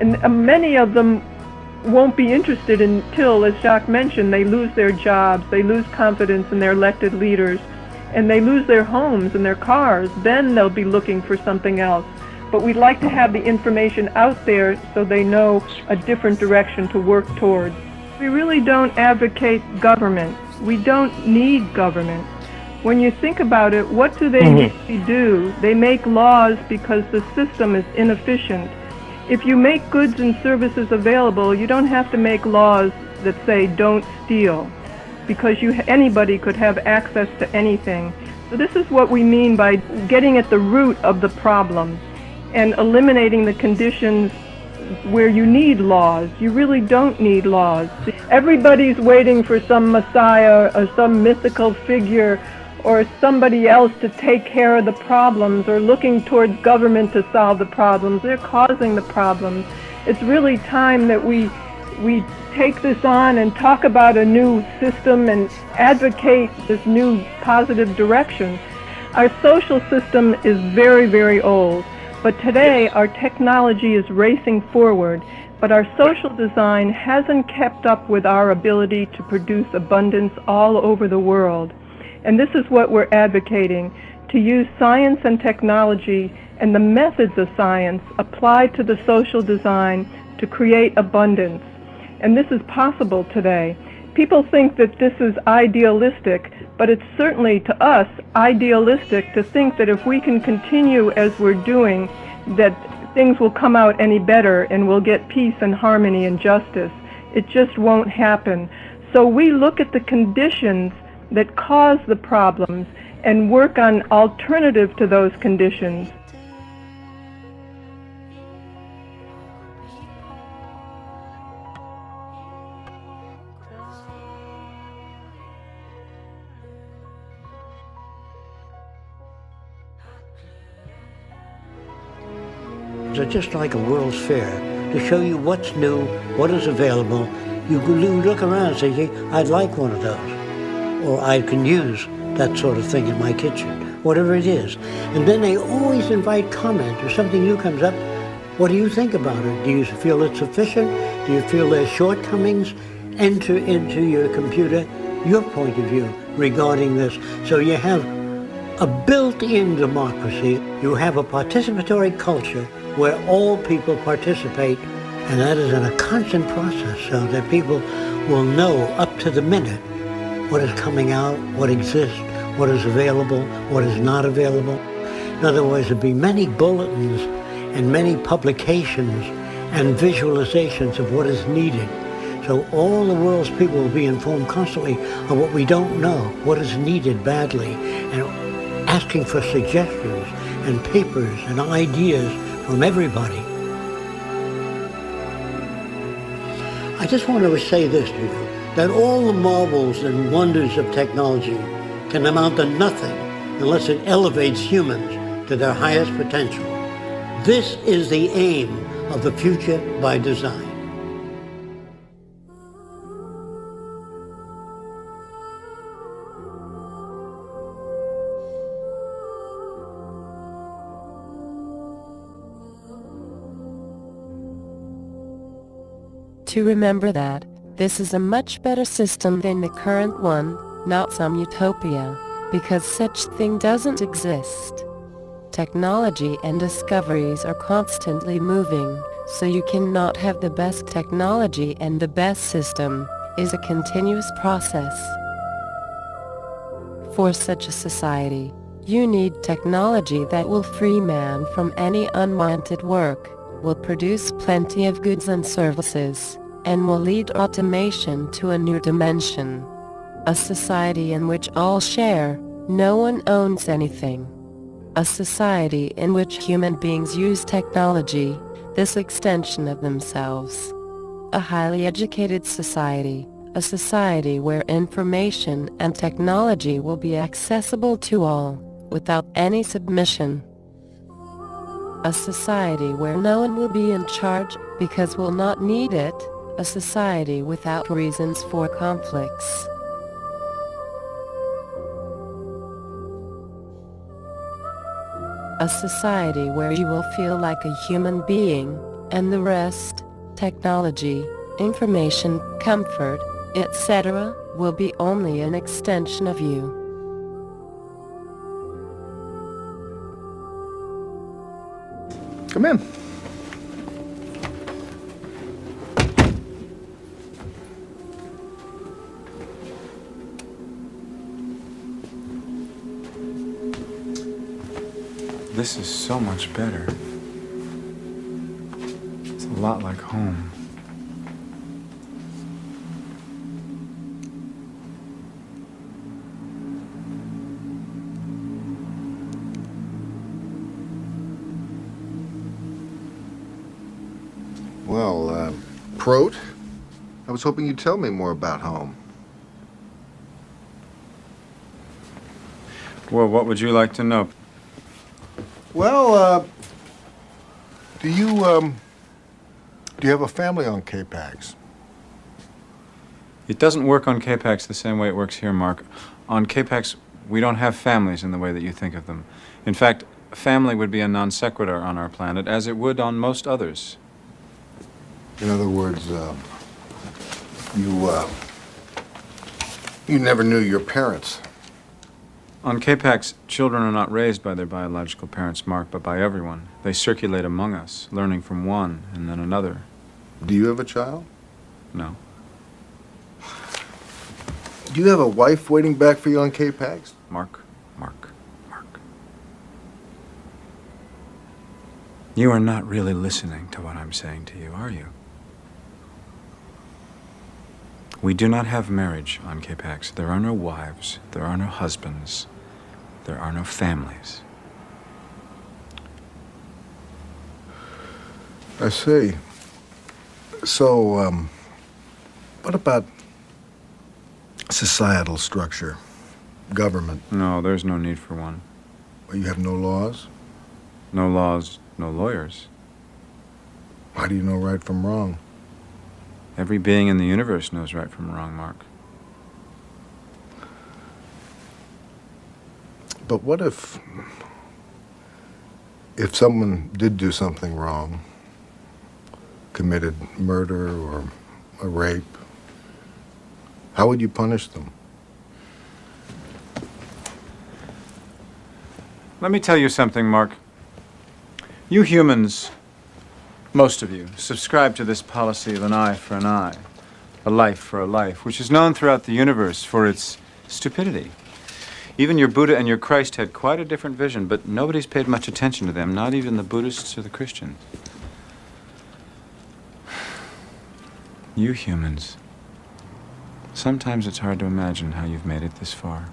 And many of them won't be interested until, as Jacques mentioned, they lose their jobs, they lose confidence in their elected leaders, and they lose their homes and their cars. Then they'll be looking for something else. But we'd like to have the information out there so they know a different direction to work towards. We really don't advocate government. We don't need government. When you think about it, what do they really do? They make laws because the system is inefficient. If you make goods and services available, you don't have to make laws that say don't steal, because anybody could have access to anything. So this is what we mean by getting at the root of the problem and eliminating the conditions where you need laws. You really don't need laws. Everybody's waiting for some messiah or some mythical figure or somebody else to take care of the problems, or looking towards government to solve the problems. They're causing the problems. It's really time that we take this on and talk about a new system and advocate this new positive direction. Our social system is very, very old, but today our technology is racing forward, but our social design hasn't kept up with our ability to produce abundance all over the world. And this is what we're advocating, to use science and technology and the methods of science applied to the social design to create abundance. And this is possible today. People think that this is idealistic, but it's certainly, to us, idealistic to think that if we can continue as we're doing, that things will come out any better and we'll get peace and harmony and justice. It just won't happen. So we look at the conditions that cause the problems and work on alternative to those conditions. So just like a World's Fair, to show you what's new, what is available, you look around and say, hey, I'd like one of those. Or I can use that sort of thing in my kitchen, whatever it is. And then they always invite comment or something new comes up. What do you think about it? Do you feel it's sufficient? Do you feel there's shortcomings? Enter into your computer your point of view regarding this. So you have a built-in democracy. You have a participatory culture where all people participate, and that is in a constant process so that people will know up to the minute what is coming out, what exists, what is available, what is not available. In other words, there'll be many bulletins and many publications and visualizations of what is needed. So all the world's people will be informed constantly of what we don't know, what is needed badly, and asking for suggestions and papers and ideas from everybody. I just want to say this to you, that all the marvels and wonders of technology can amount to nothing unless it elevates humans to their highest potential. This is the aim of the future by design. To remember that this is a much better system than the current one, not some utopia, because such thing doesn't exist. Technology and discoveries are constantly moving, so you cannot have the best technology and the best system. Is a continuous process. For such a society, you need technology that will free man from any unwanted work, will produce plenty of goods and services, and will lead automation to a new dimension. A society in which all share, no one owns anything. A society in which human beings use technology, this extension of themselves. A highly educated society, a society where information and technology will be accessible to all, without any submission. A society where no one will be in charge because will not need it. A society without reasons for conflicts. A society where you will feel like a human being, and the rest, technology, information, comfort, etc., will be only an extension of you. Come in. This is so much better. It's a lot like home. Well, Prote, I was hoping you'd tell me more about home. Well, what would you like to know? Well, do you have a family on K-Pax? It doesn't work on K-Pax the same way it works here, Mark. On K-Pax, we don't have families in the way that you think of them. In fact, family would be a non sequitur on our planet, as it would on most others. In other words, you never knew your parents. On K-Pax, children are not raised by their biological parents, Mark, but by everyone. They circulate among us, learning from one and then another. Do you have a child? No. Do you have a wife waiting back for you on K-Pax? Mark. You are not really listening to what I'm saying to you, are you? We do not have marriage on K-Pax. There are no wives. There are no husbands. There are no families. I see. So, what about societal structure, government? No, there's no need for one. Well, you have no laws? No laws, no lawyers. How do you know right from wrong? Every being in the universe knows right from wrong, Mark. But what if someone did do something wrong, committed murder or a rape, how would you punish them? Let me tell you something, Mark. You humans, most of you, subscribe to this policy of an eye for an eye, a life for a life, which is known throughout the universe for its stupidity. Even your Buddha and your Christ had quite a different vision, but nobody's paid much attention to them, not even the Buddhists or the Christians. You humans, sometimes it's hard to imagine how you've made it this far.